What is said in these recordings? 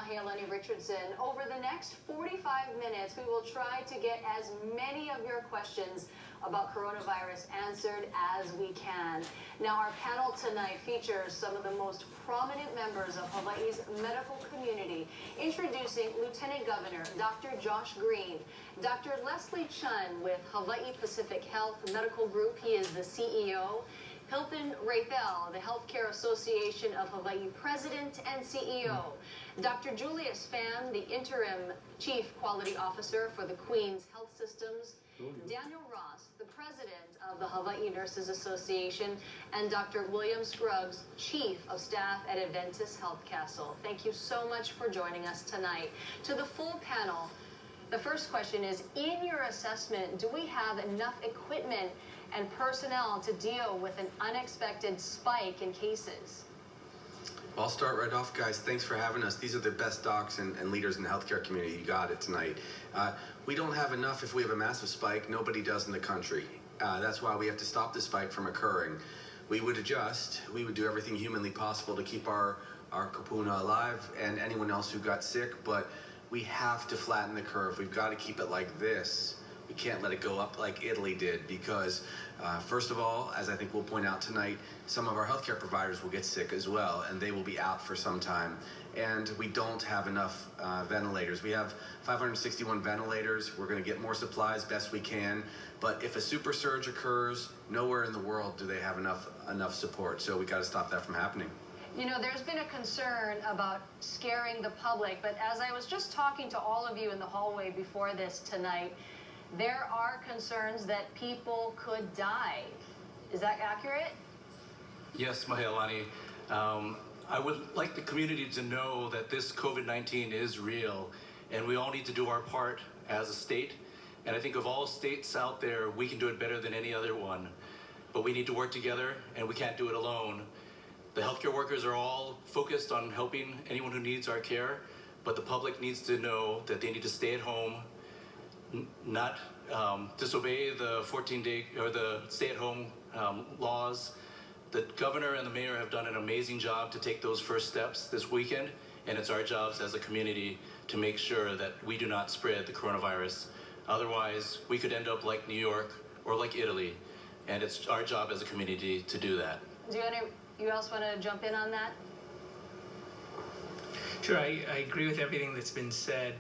Mahealani Richardson. Over the next 45 minutes, we will try to get as many of your questions about coronavirus answered as we can. Now, our panel tonight features some of the most prominent members of Hawaii's medical community. Introducing Lieutenant Governor Dr. Josh Green, Dr. Leslie Chun with Hawaii Pacific Health Medical Group. He is the CEO. Hilton Rathel, the Healthcare Association of Hawaii President and CEO. Dr. Julius Pham, the Interim Chief Quality Officer for the Queen's Health Systems. Daniel Ross, the President of the Hawaii Nurses Association. And Dr. William Scruggs, Chief of Staff at Adventist Health Castle. Thank you so much for joining us tonight. To the full panel, the first question is, in your assessment, do we have enough equipment and personnel to deal with an unexpected spike in cases? I'll start right off, guys. Thanks for having us. These are the best docs and leaders in the healthcare community. You got it tonight. We don't have enough if we have a massive spike. Nobody does in the country. That's why we have to stop the spike from occurring. We would adjust. We would do everything humanly possible to keep our kupuna alive and anyone else who got sick, but we have to flatten the curve. We've got to keep it like this. We can't let it go up like Italy did because, first of all, as I think we'll point out tonight, some of our healthcare providers will get sick as well, and they will be out for some time. And we don't have enough ventilators. We have 561 ventilators. We're going to get more supplies best we can. But if a super surge occurs, nowhere in the world do they have enough support. So we got to stop that from happening. You know, there's been a concern about scaring the public, but as I was just talking to all of you in the hallway before this tonight, there are concerns that people could die. Is that accurate? Yes, Mahealani. I would like the community to know that this COVID-19 is real, and we all need to do our part as a state. And I think of all states out there, we can do it better than any other one. But we need to work together, and we can't do it alone. The healthcare workers are all focused on helping anyone who needs our care, but the public needs to know that they need to stay at home, not disobey the 14-day or the stay-at-home laws. The governor and the mayor have done an amazing job to take those first steps this weekend, and it's our jobs as a community to make sure that we do not spread the coronavirus. Otherwise, we could end up like New York or like Italy, and it's our job as a community to do that. Do you else want to jump in on that? Sure, I agree with everything that's been said.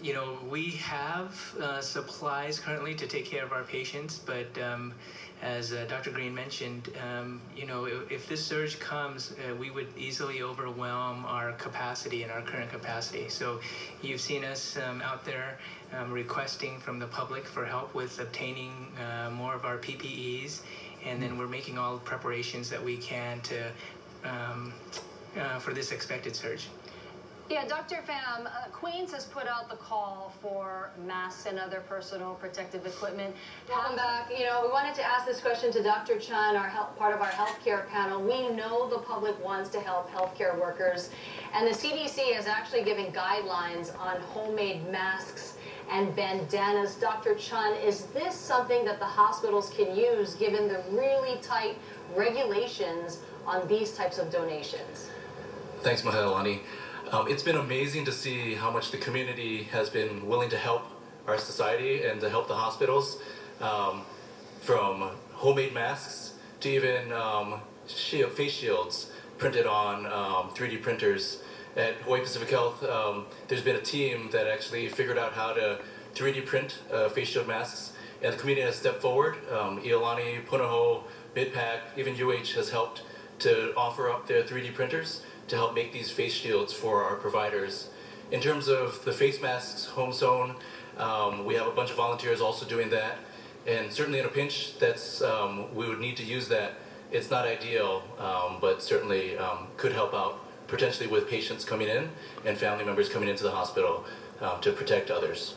You know, we have supplies currently to take care of our patients, but as Dr. Green mentioned, you know, if this surge comes, we would easily overwhelm our capacity and our current capacity. So you've seen us out there requesting from the public for help with obtaining more of our PPEs, and then we're making all preparations that we can to for this expected surge. Yeah, Dr. Pham, Queens has put out the call for masks and other personal protective equipment. Welcome back. You know, we wanted to ask this question to Dr. Chun, part of our healthcare panel. We know the public wants to help healthcare workers, and the CDC has actually given guidelines on homemade masks and bandanas. Dr. Chun, is this something that the hospitals can use given the really tight regulations on these types of donations? Thanks, Mahealani. It's been amazing to see how much the community has been willing to help our society and to help the hospitals, from homemade masks to even face shields printed on 3D printers. At Hawaii Pacific Health, there's been a team that actually figured out how to 3D print face shield masks, and the community has stepped forward. Iolani, Punahou, Midpac, even UH has helped to offer up their 3D printers to help make these face shields for our providers. In terms of the face masks, home sewn, we have a bunch of volunteers also doing that. And certainly in a pinch, we would need to use that. It's not ideal, but certainly could help out potentially with patients coming in and family members coming into the hospital to protect others.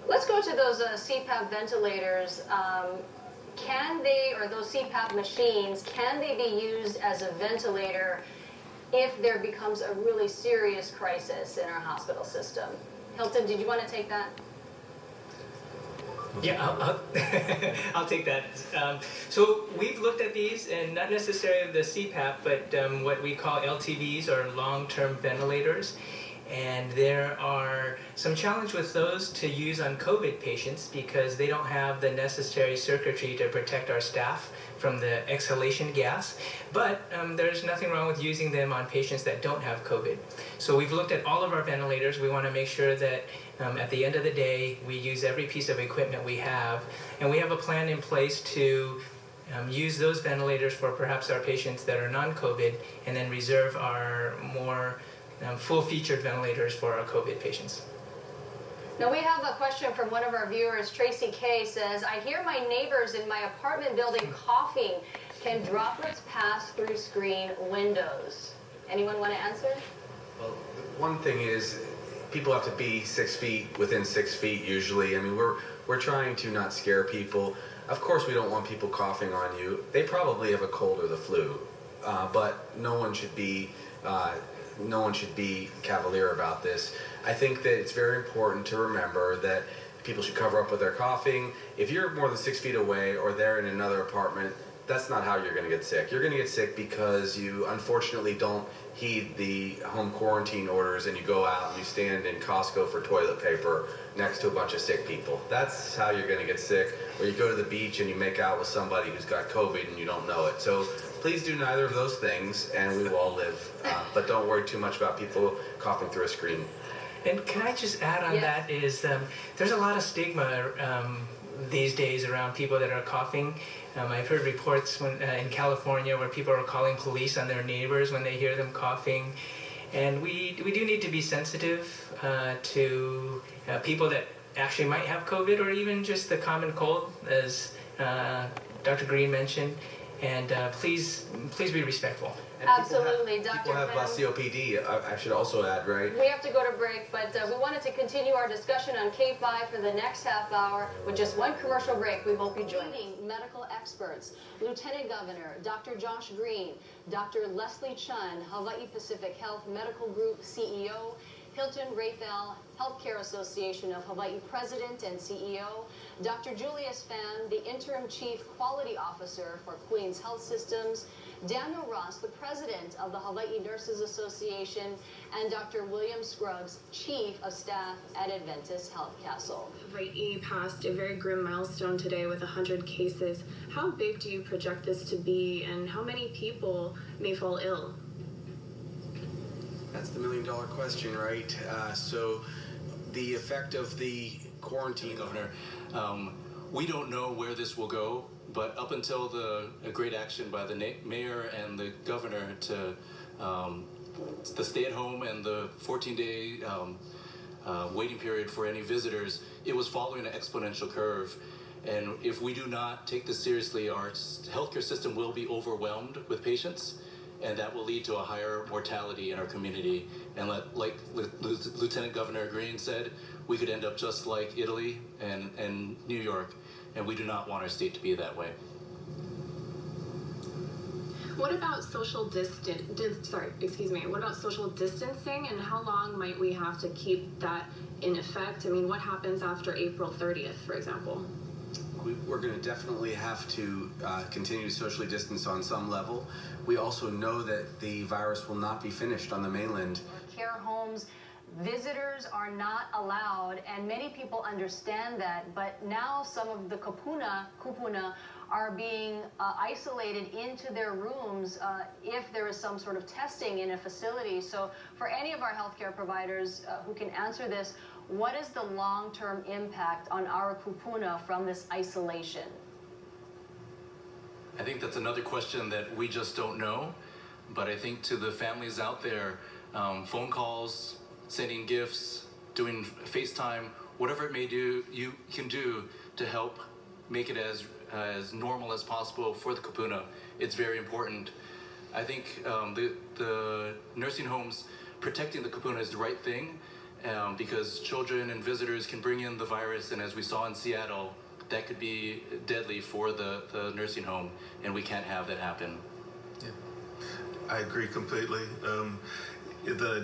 Let's go to those CPAP ventilators. Can they, or those CPAP machines, can they be used as a ventilator if there becomes a really serious crisis in our hospital system? Hilton, did you want to take that? Yeah, I'll take that. So we've looked at these, and not necessarily the CPAP, but what we call LTVs, or long-term ventilators. And there are some challenge with those to use on COVID patients because they don't have the necessary circuitry to protect our staff from the exhalation gas. But there's nothing wrong with using them on patients that don't have COVID. So we've looked at all of our ventilators. We want to make sure that at the end of the day, we use every piece of equipment we have. And we have a plan in place to use those ventilators for perhaps our patients that are non-COVID, and then reserve our more full-featured ventilators for our COVID patients. Now we have a question from one of our viewers. Tracy K says, I hear my neighbors in my apartment building coughing. Can droplets pass through screen windows? Anyone want to answer? Well, one thing is, people have to be 6 feet, within 6 feet usually. I mean, we're trying to not scare people. Of course, we don't want people coughing on you. They probably have a cold or the flu, but no one should be cavalier about this. I think that it's very important to remember that people should cover up with their coughing. If you're more than 6 feet away or they're in another apartment, that's not how you're going to get sick. You're going to get sick because you unfortunately don't heed the home quarantine orders and you go out and you stand in Costco for toilet paper next to a bunch of sick people. That's how you're going to get sick. Or you go to the beach and you make out with somebody who's got COVID and you don't know it. So please do neither of those things and we will all live. But don't worry too much about people coughing through a screen. And can I just add on that is there's a lot of stigma these days around people that are coughing. I've heard reports in California where people are calling police on their neighbors when they hear them coughing. And we do need to be sensitive to people that actually might have COVID or even just the common cold, as Dr. Green mentioned. And please be respectful. And Absolutely, Dr. People have COPD, I should also add, right? We have to go to break, but we wanted to continue our discussion on K5 for the next half hour with just one commercial break. We hope you join us. Medical experts, Lieutenant Governor Dr. Josh Green, Dr. Leslie Chun, Hawaii Pacific Health Medical Group CEO, Hilton Raythel Healthcare Association of Hawaii President and CEO, Dr. Julius Pham, the Interim Chief Quality Officer for Queens Health Systems, Daniel Ross, the President of the Hawaii Nurses Association, and Dr. William Scruggs, Chief of Staff at Adventist Health Castle. Hawaii passed a very grim milestone today with 100 cases. How big do you project this to be, and how many people may fall ill? That's the million-dollar question, right? So the effect of the quarantine... Governor, we don't know where this will go, but up until the great action by the mayor and the governor to the stay-at-home and the 14-day waiting period for any visitors, it was following an exponential curve. And if we do not take this seriously, our healthcare system will be overwhelmed with patients, and that will lead to a higher mortality in our community. And like Lieutenant Governor Green said, we could end up just like Italy and New York, and we do not want our state to be that way. What about social What about social distancing, and how long might we have to keep that in effect? I mean, what happens after April 30th, for example? We're going to definitely have to continue to socially distance on some level. We also know that the virus will not be finished on the mainland. Care homes, visitors are not allowed, and many people understand that, but now some of the kupuna are being isolated into their rooms if there is some sort of testing in a facility. So for any of our healthcare providers who can answer this, what is the long-term impact on our kupuna from this isolation? I think that's another question that we just don't know, but I think to the families out there, phone calls, sending gifts, doing FaceTime, whatever it may do, you can do to help make it as normal as possible for the kupuna. It's very important. I think the nursing homes protecting the kupuna is the right thing, because children and visitors can bring in the virus, and as we saw in Seattle, that could be deadly for the nursing home, and we can't have that happen. Yeah, I agree completely. The